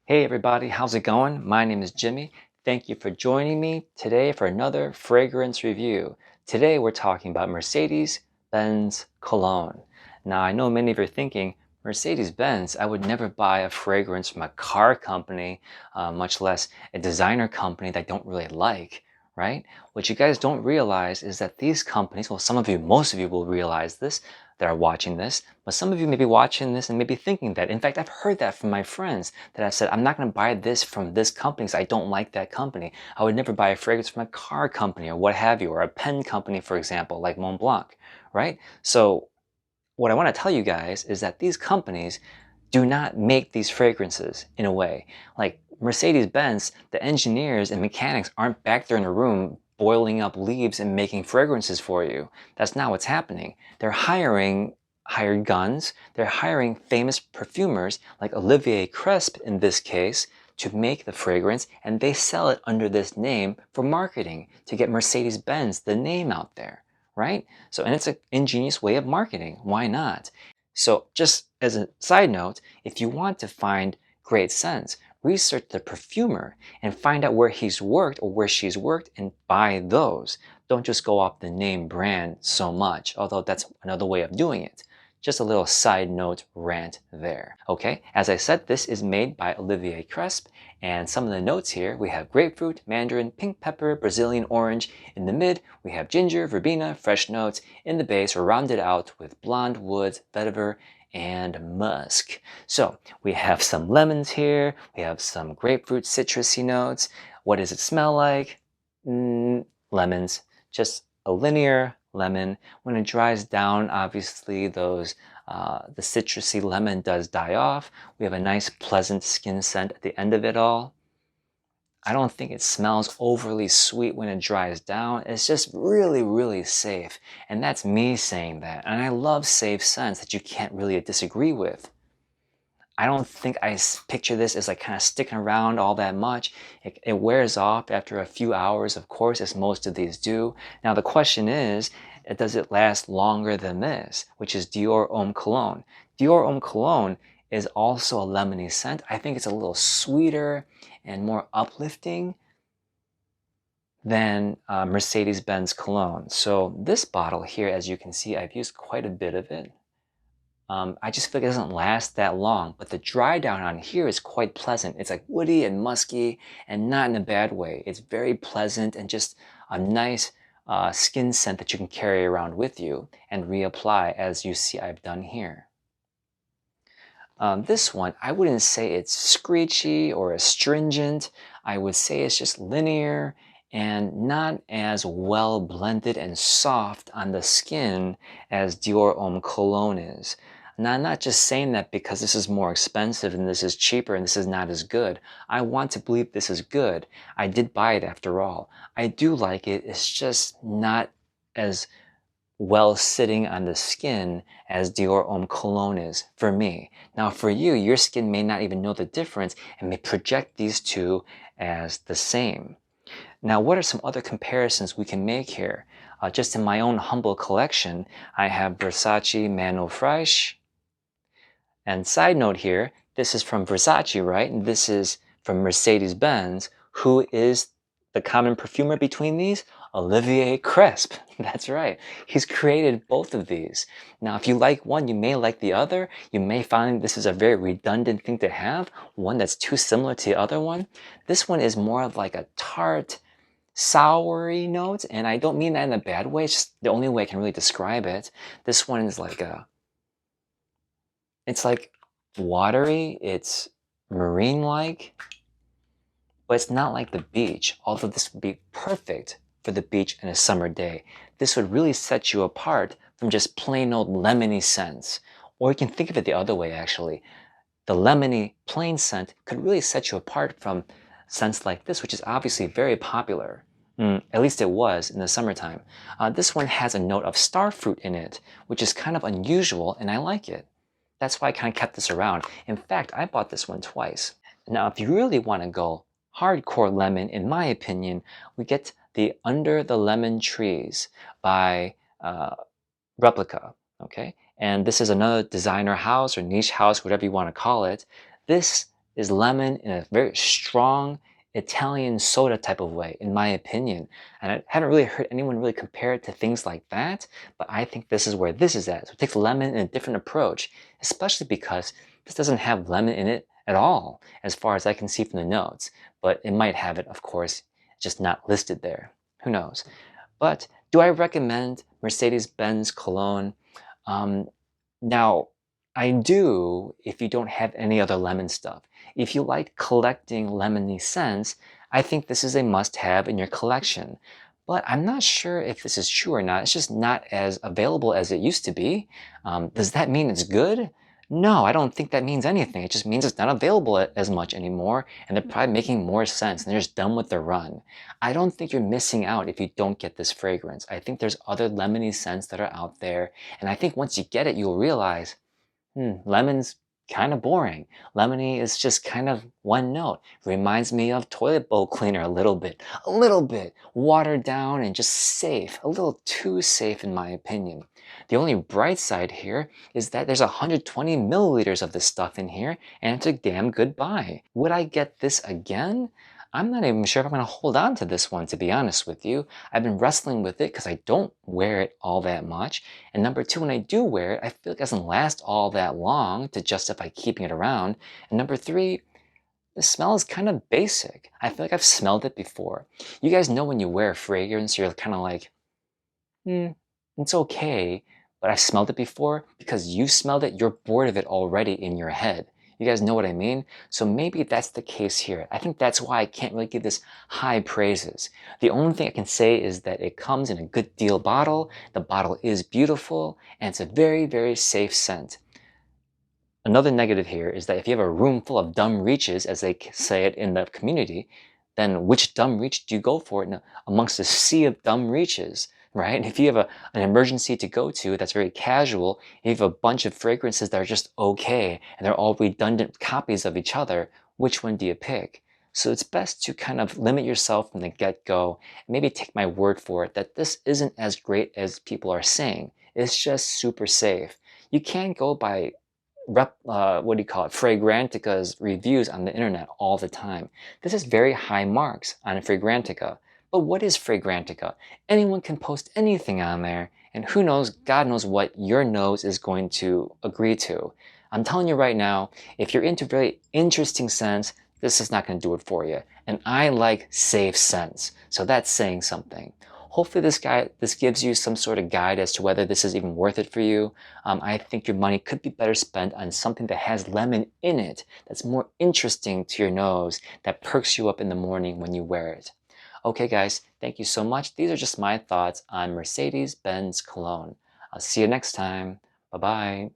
Hey everybody, how's it going? My name is Jimmy. Thank you for joining me today for another fragrance review. Today we're talking about Mercedes-Benz Cologne. Now I know many of you are thinking, Mercedes-Benz, I would never buy a fragrance from a car company, much less a designer company that I don't really like, right? What you guys don't realize is that these companies, well, some of you, most of you will realize this, that are watching this, but some of you may be watching this and may be thinking that. In fact, I've heard that from my friends that have said, I'm not going to buy this from this company because I don't like that company. I would never buy a fragrance from a car company or what have you, or a pen company, for example, like Mont Blanc, right? So what I want to tell you guys is that these companies do not make these fragrances in a way. Like Mercedes-Benz, the engineers and mechanics aren't back there in a room boiling up leaves and making fragrances for you. That's not what's happening. They're hiring hired guns. They're hiring famous perfumers like Olivier Cresp in this case to make the fragrance, and they sell it under this name for marketing to get Mercedes-Benz, the name out there, right? So, and it's an ingenious way of marketing. Why not? So just as a side note, if you want to find great scents, research the perfumer and find out where he's worked or where she's worked and buy those. Don't just go off the name brand so much, although that's another way of doing it. Just a little side note rant there. Okay, as I said, this is made by Olivier Cresp, and some of the notes here, we have grapefruit, mandarin, pink pepper, Brazilian orange. In the mid, we have ginger, verbena, fresh notes. In the base, we're rounded out with blonde woods, vetiver, and musk. So we have some lemons here. We have some grapefruit citrusy notes. What does it smell like? Lemons. Just a linear lemon. When it dries down, obviously the citrusy lemon does die off. We have a nice pleasant skin scent at the end of it all. I don't think it smells overly sweet when it dries down. It's just really, really safe. And that's me saying that. And I love safe scents that you can't really disagree with. I don't think I picture this as like kind of sticking around all that much. It wears off after a few hours, of course, as most of these do. Now the question is, does it last longer than this, which is Dior Homme Cologne? Dior Homme Cologne is also a lemony scent. I think it's a little sweeter and more uplifting than Mercedes-Benz Cologne. So this bottle here, as you can see, I've used quite a bit of it. I just feel like it doesn't last that long, but the dry down on here is quite pleasant. It's like woody and musky and not in a bad way. It's very pleasant and just a nice skin scent that you can carry around with you and reapply as you see I've done here. This one, I wouldn't say it's screechy or astringent. I would say it's just linear and not as well blended and soft on the skin as Dior Homme Cologne is. Now, I'm not just saying that because this is more expensive and this is cheaper and this is not as good. I want to believe this is good. I did buy it after all. I do like it. It's just not as well sitting on the skin as Dior Homme Cologne is for me. Now for you, your skin may not even know the difference and may project these two as the same. Now what are some other comparisons we can make here? Just in my own humble collection, I have Versace Man Eau Fraiche. And side note here, this is from Versace, right? And this is from Mercedes-Benz. Who is the common perfumer between these? Olivier Cresp. That's right. He's created both of these. Now, if you like one, you may like the other. You may find this is a very redundant thing to have, one that's too similar to the other one. This one is more of like a tart, soury note, and I don't mean that in a bad way. It's just the only way I can really describe it. This one is like it's like watery, it's marine-like, but it's not like the beach, although this would be perfect for the beach in a summer day. This would really set you apart from just plain old lemony scents. Or you can think of it the other way, actually. The lemony plain scent could really set you apart from scents like this, which is obviously very popular. At least it was in the summertime. This one has a note of starfruit in it, which is kind of unusual, and I like it. That's why I kind of kept this around. In fact, I bought this one twice. Now, if you really want to go hardcore lemon, in my opinion, we get the Under the Lemon Trees by Replica, okay? And this is another designer house or niche house, whatever you want to call it. This is lemon in a very strong Italian soda type of way, in my opinion. And I haven't really heard anyone really compare it to things like that, but I think this is where this is at. So it takes lemon in a different approach, especially because this doesn't have lemon in it at all, as far as I can see from the notes. But it might have it, of course, just not listed there. Who knows? But do I recommend Mercedes-Benz Cologne? Um, Now, I do if you don't have any other lemon stuff. If you like collecting lemony scents, I think this is a must-have in your collection. But I'm not sure if this is true or not. It's just not as available as it used to be. Does that mean it's good? No, I don't think that means anything. It just means it's not available as much anymore, and they're probably making more sense, and they're just done with their run. I don't think you're missing out if you don't get this fragrance. I think there's other lemony scents that are out there, and I think once you get it, you'll realize, lemon's kind of boring. Lemony is just kind of one note. Reminds me of toilet bowl cleaner a little bit watered down and just safe, a little too safe in my opinion. The only bright side here is that there's 120 milliliters of this stuff in here, and it's a damn good buy. Would I get this again? I'm not even sure if I'm going to hold on to this one, to be honest with you. I've been wrestling with it because I don't wear it all that much. And number two, when I do wear it, I feel like it doesn't last all that long to justify keeping it around. And number three, the smell is kind of basic. I feel like I've smelled it before. You guys know when you wear a fragrance, you're kind of like, it's okay, but I smelled it before. Because you smelled it, you're bored of it already in your head. You guys know what I mean? So maybe that's the case here. I think that's why I can't really give this high praises. The only thing I can say is that it comes in a good deal bottle. The bottle is beautiful, and it's a very, very safe scent. Another negative here is that if you have a room full of dumb reaches, as they say it in the community, then which dumb reach do you go for amongst a sea of dumb reaches, right? And if you have an emergency to go to that's very casual, you have a bunch of fragrances that are just okay, and they're all redundant copies of each other, which one do you pick? So it's best to kind of limit yourself from the get-go, and maybe take my word for it that this isn't as great as people are saying. It's just super safe. You can't go by Fragrantica's reviews on the internet all the time. This is very high marks on Fragrantica. But what is Fragrantica? Anyone can post anything on there, and who knows, God knows what your nose is going to agree to. I'm telling you right now, if you're into really interesting scents, this is not going to do it for you. And I like safe scents, so that's saying something. Hopefully this gives you some sort of guide as to whether this is even worth it for you. I think your money could be better spent on something that has lemon in it, that's more interesting to your nose, that perks you up in the morning when you wear it. Okay guys, thank you so much. These are just my thoughts on Mercedes-Benz Cologne. I'll see you next time. Bye-bye.